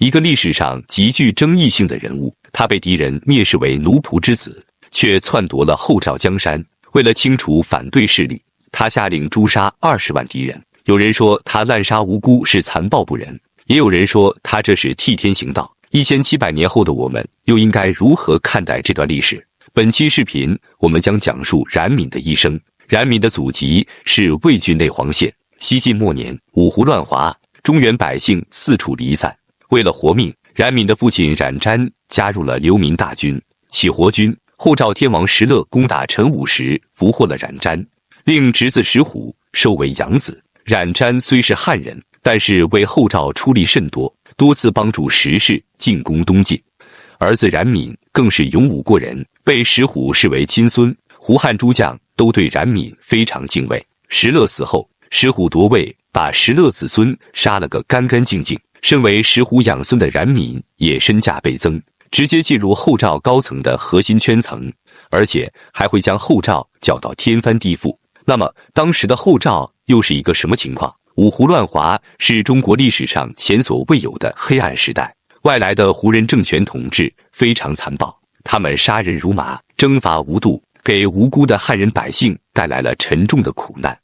一个历史上极具争议性的人物。他被敌人蔑视为奴仆之子，却篡夺了后赵江山。为了清除反对势力，他下令诛杀20万敌人。有人说他滥杀无辜是残暴不仁，也有人说他这是替天行道。1700年后的我们又应该如何看待这段历史？本期视频我们将讲述冉闵的一生。冉闵的祖籍是魏郡内黄县。西晋末年，五胡乱华，中原百姓四处离散。为了活命，冉闵的父亲冉瞻加入了流民大军起活军。后赵天王石勒攻打陈武时，俘获了冉瞻，令侄子石虎收为养子。冉瞻虽是汉人，但是为后赵出力甚多，多次帮助石氏进攻东晋。儿子冉闵更是勇武过人，被石虎视为亲孙。胡汉诸将都对冉闵非常敬畏。石勒死后，石虎夺位，把石勒子孙杀了个干干净净。身为石虎养孙的冉闵也身价倍增，直接进入后赵高层的核心圈层，而且还会将后赵搅到天翻地覆。那么当时的后赵又是一个什么情况？五胡乱华是中国历史上前所未有的黑暗时代，外来的胡人政权统治非常残暴，他们杀人如麻，征伐无度，给无辜的汉人百姓带来了沉重的苦难。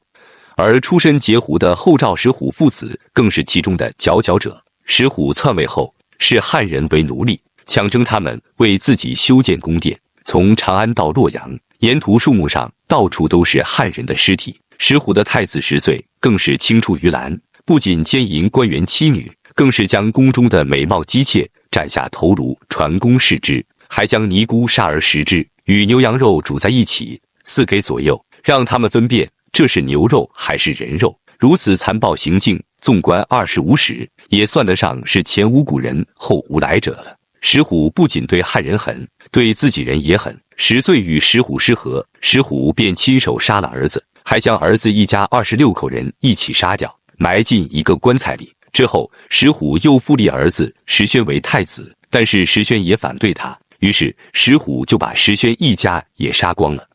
而出身截胡的后赵石虎父子更是其中的佼佼者。石虎篡位后，视汉人为奴隶，强征他们为自己修建宫殿。从长安到洛阳，沿途树木上到处都是汉人的尸体。石虎的太子10岁更是青出于蓝，不仅奸淫官员妻女，更是将宫中的美貌姬妾斩下头颅传宫视之，还将尼姑杀而食之，与牛羊肉煮在一起，赐给左右，让他们分辨这是牛肉还是人肉。如此残暴行径，纵观25史，也算得上是前无古人后无来者了。石虎不仅对汉人狠，对自己人也狠。10岁与石虎失和，石虎便亲手杀了儿子，还将儿子一家26口人一起杀掉，埋进一个棺材里。之后，石虎又复立儿子石宣为太子，但是石宣也反对他，于是石虎就把石宣一家也杀光了。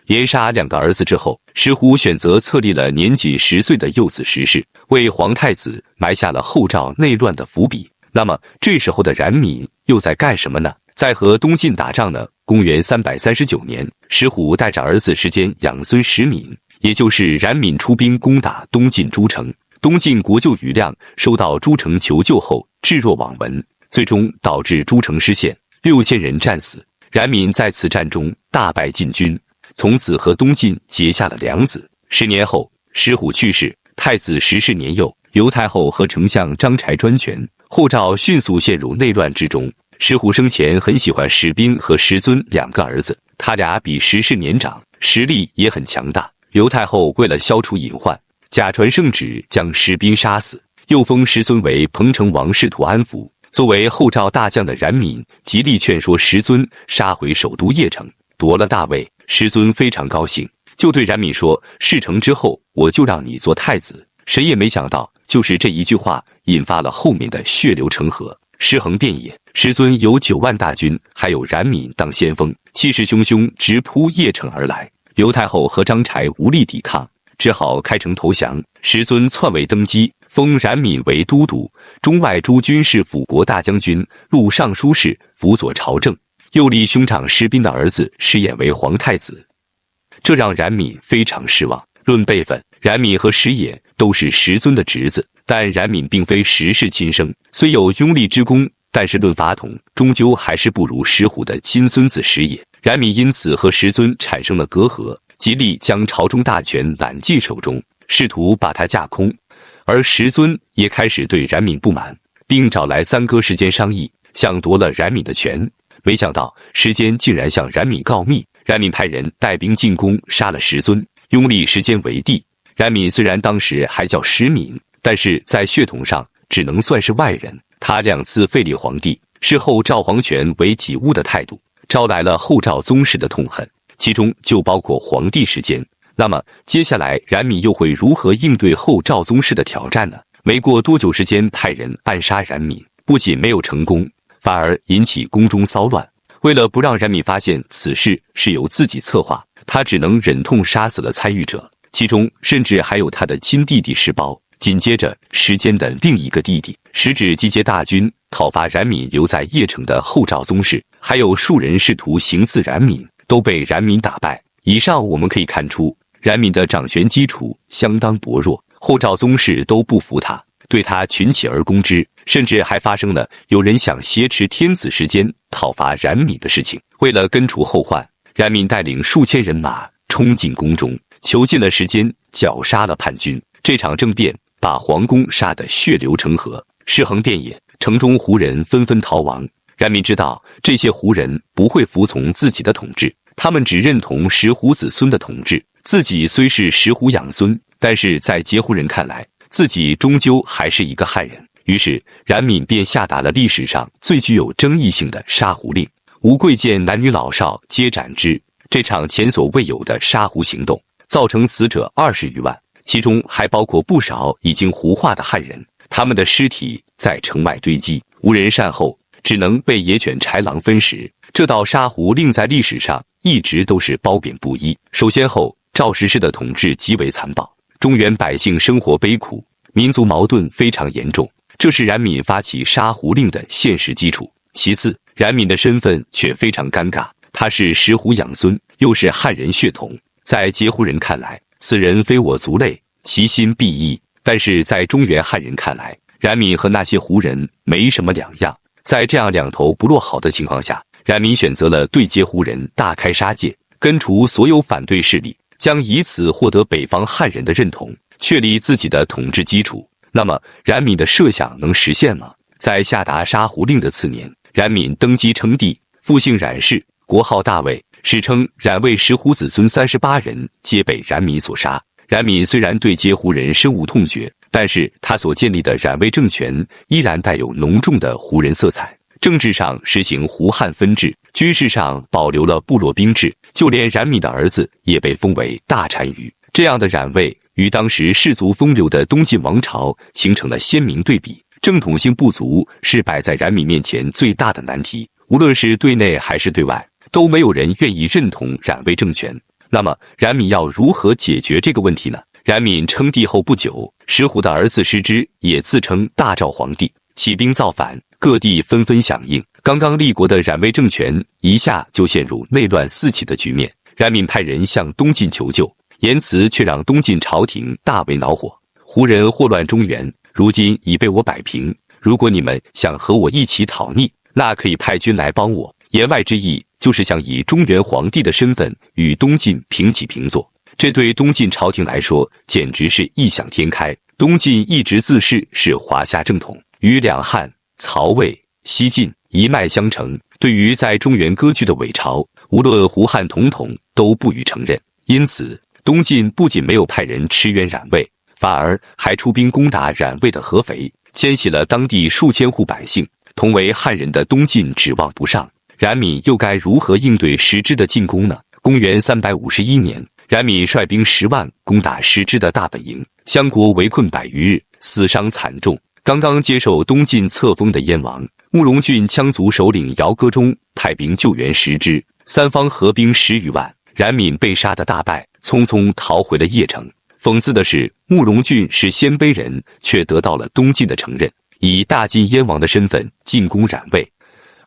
连杀2个儿子之后，石虎选择册立了年仅10岁的幼子石氏，为皇太子埋下了后赵内乱的伏笔。那么这时候的冉闵又在干什么呢？在和东晋打仗呢。公元339年，石虎带着儿子石坚养孙石闵，也就是冉闵出兵攻打东晋诸城。东晋国舅宇亮收到诸城求救后置若罔闻，最终导致诸城失陷，6000人战死。冉闵在此战中大败晋军，从此和东晋结下了梁子。10年后，石虎去世，太子石氏年幼，由太后和丞相张柴专权，后赵迅速陷入内乱之中。石虎生前很喜欢石斌和石尊2个儿子，他俩比石氏年长，实力也很强大。刘太后为了消除隐患，假传圣旨将石斌杀死，又封石尊为彭城王，试图安抚。作为后赵大将的冉闵极力劝说石尊杀回首都邺城，夺了大位。石尊非常高兴，就对冉闵说：“事成之后，我就让你做太子。”谁也没想到，就是这一句话引发了后面的血流成河，尸横遍野。石尊有9万大军，还有冉闵当先锋，气势汹汹直扑邺城而来。刘太后和张柴无力抵抗，只好开城投降。石尊篡位登基，封冉闵为都督、中外诸军事辅国大将军、录尚书事，辅佐朝政，又立兄长石斌的儿子石衍为皇太子，这让冉闵非常失望。论辈分，冉闵和石衍都是石尊的侄子，但冉闵并非石氏亲生，虽有拥立之功，但是论法统，终究还是不如石虎的亲孙子石野。冉闵因此和石尊产生了隔阂，极力将朝中大权揽进手中，试图把他架空。而石尊也开始对冉闵不满，并找来三哥石坚商议，想夺了冉闵的权。没想到石坚竟然向冉闵告密，冉闵派人带兵进宫，杀了石尊，拥立石坚为帝。冉闵虽然当时还叫石闵，但是在血统上只能算是外人。他2次废立皇帝，视后赵皇权为己物的态度，招来了后赵宗室的痛恨，其中就包括皇帝石坚。那么接下来冉闵又会如何应对后赵宗室的挑战呢？没过多久时间，派人暗杀冉闵，不仅没有成功，反而引起宫中骚乱。为了不让冉闵发现此事是由自己策划，他只能忍痛杀死了参与者，其中甚至还有他的亲弟弟石苞。紧接着，时间的另一个弟弟石指集结大军讨伐冉闵留在邺城的后赵宗室，还有数人试图行刺冉闵，都被冉闵打败。以上我们可以看出，冉闵的掌权基础相当薄弱，后赵宗室都不服他，对他群起而攻之，甚至还发生了有人想挟持天子时间讨伐冉闵的事情。为了根除后患，冉闵带领数千人马冲进宫中，囚禁了时间，绞杀了叛军。这场政变把皇宫杀得血流成河，尸横遍野，城中胡人纷纷逃亡。冉闵知道这些胡人不会服从自己的统治，他们只认同石虎子孙的统治。自己虽是石虎养孙，但是在截胡人看来，自己终究还是一个汉人。于是冉闵便下达了历史上最具有争议性的杀胡令，无贵贱男女老少皆斩之。这场前所未有的杀胡行动造成死者20余万，其中还包括不少已经胡化的汉人，他们的尸体在城外堆积，无人善后，只能被野犬豺狼分食。这道杀胡令在历史上一直都是褒贬不一。首先后赵石氏的统治极为残暴，中原百姓生活悲苦，民族矛盾非常严重，这是冉闵发起杀胡令的现实基础。其次，冉闵的身份却非常尴尬，他是石虎养孙，又是汉人血统，在截胡人看来，此人非我族类，其心必异。但是在中原汉人看来，冉闵和那些胡人没什么两样。在这样两头不落好的情况下，冉闵选择了对截胡人大开杀戒，根除所有反对势力，将以此获得北方汉人的认同，确立自己的统治基础。那么冉闵的设想能实现吗？在下达杀胡令的次年，冉闵登基称帝，复姓冉氏，国号大魏，史称冉魏石虎子孙38人皆被冉闵所杀。冉闵虽然对截胡人深恶痛绝，但是他所建立的冉魏政权依然带有浓重的胡人色彩。政治上实行胡汉分治，军事上保留了部落兵制，就连冉闵的儿子也被封为大单于。这样的冉魏与当时氏族风流的东晋王朝形成了鲜明对比，正统性不足是摆在冉闵面前最大的难题。无论是对内还是对外，都没有人愿意认同冉魏政权。那么冉闵要如何解决这个问题呢？冉闵称帝后不久，石虎的儿子石之也自称大赵皇帝，起兵造反，各地纷纷响应。刚刚立国的冉魏政权一下就陷入内乱四起的局面。冉闵派人向东晋求救，言辞却让东晋朝廷大为恼火。胡人祸乱中原，如今已被我摆平，如果你们想和我一起讨逆，那可以派军来帮我。言外之意就是想以中原皇帝的身份与东晋平起平坐。这对东晋朝廷来说简直是异想天开。东晋一直自视是华夏正统，与两汉、曹魏、西晋一脉相承，对于在中原割据的伪朝，无论胡汉统统都不予承认。因此东晋不仅没有派人驰援冉魏，反而还出兵攻打冉魏的合肥，迁徙了当地数千户百姓。同为汉人的东晋指望不上，冉闵又该如何应对石之的进攻呢？公元351年，冉闵率兵10万攻打石之的大本营，襄国围困100余日，死伤惨重。刚刚接受东晋册封的燕王慕容俊羌族首领姚戈忠派兵救援石之，三方合兵10余万，冉闵被杀得大败，匆匆逃回了邺城。讽刺的是，慕容俊是鲜卑人，却得到了东晋的承认，以大晋燕王的身份进攻冉魏。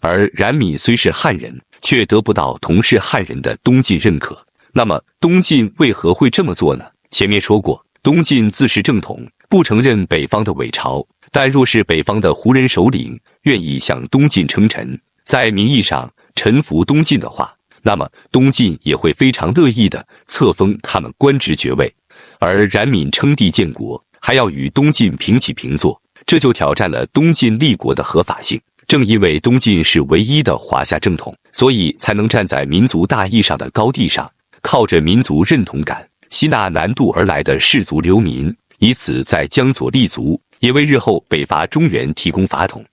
而冉闵虽是汉人，却得不到同是汉人的东晋认可。那么东晋为何会这么做呢？前面说过，东晋自是正统，不承认北方的伪朝，但若是北方的胡人首领愿意向东晋称臣，在名义上臣服东晋的话，那么东晋也会非常乐意地册封他们官职爵位。而冉闵称帝建国，还要与东晋平起平坐，这就挑战了东晋立国的合法性。正因为东晋是唯一的华夏正统，所以才能站在民族大义上的高地上，靠着民族认同感吸纳南渡而来的士族流民，以此在江左立足，也为日后北伐中原提供法统。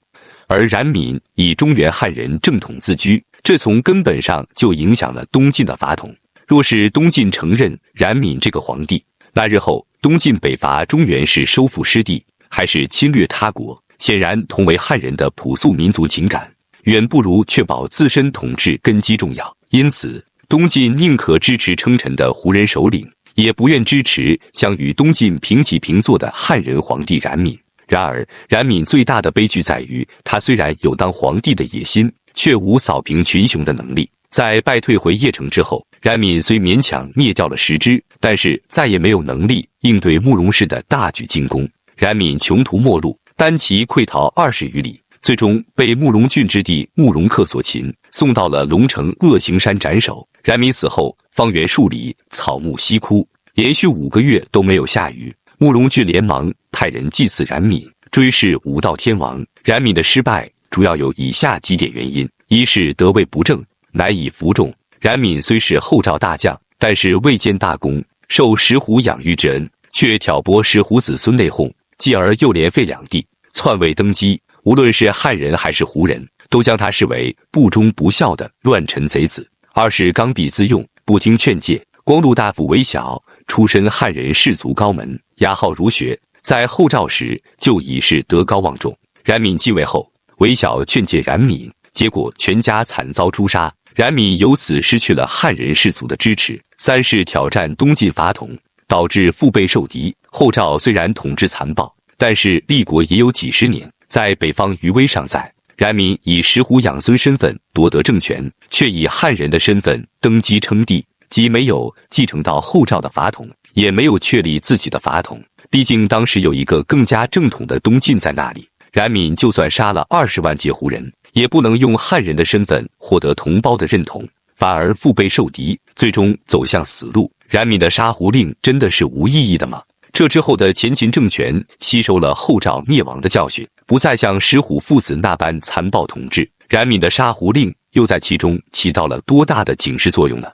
而冉闵以中原汉人正统自居，这从根本上就影响了东晋的法统。若是东晋承认冉闵这个皇帝，那日后东晋北伐中原是收复失地，还是侵略他国，显然同为汉人的朴素民族情感，远不如确保自身统治根基重要。因此东晋宁可支持称臣的胡人首领，也不愿支持想与东晋平起平坐的汉人皇帝冉闵。然而，冉闵最大的悲剧在于，他虽然有当皇帝的野心，却无扫平群雄的能力。在败退回邺城之后，冉闵虽勉强灭掉了10支，但是再也没有能力应对慕容氏的大举进攻。冉闵穷途末路，单骑溃逃20余里，最终被慕容俊之弟慕容恪所擒，送到了龙城恶行山斩首。冉闵死后，方圆数里草木稀枯，连续5个月都没有下雨。慕容俊连忙派人祭祀冉闵，追谥武道天王。冉闵的失败主要有以下几点原因：一是得位不正，难以服众。冉闵虽是后赵大将，但是未建大功，受石虎养育之恩，却挑拨石虎子孙内讧，继而又连废两地，篡位登基。无论是汉人还是胡人，都将他视为不忠不孝的乱臣贼子。二是刚愎自用，不听劝诫。光禄大夫韦小出身汉人士族高门，雅好儒学，在后赵时就已是德高望重。冉闵继位后，韦小劝诫冉闵，结果全家惨遭诛杀，冉闵由此失去了汉人士族的支持。三是挑战东晋法统，导致腹背受敌。后赵虽然统治残暴，但是立国也有几十年，在北方余威尚在。冉闵以石虎养孙身份夺得政权，却以汉人的身份登基称帝，即没有继承到后赵的法统，也没有确立自己的法统。毕竟当时有一个更加正统的东晋在那里，冉闵就算杀了20万截胡人，也不能用汉人的身份获得同胞的认同，反而腹背受敌，最终走向死路。冉闵的杀胡令真的是无意义的吗？这之后的前秦政权吸收了后赵灭亡的教训，不再像石虎父子那般残暴统治。冉闵的杀胡令又在其中起到了多大的警示作用呢？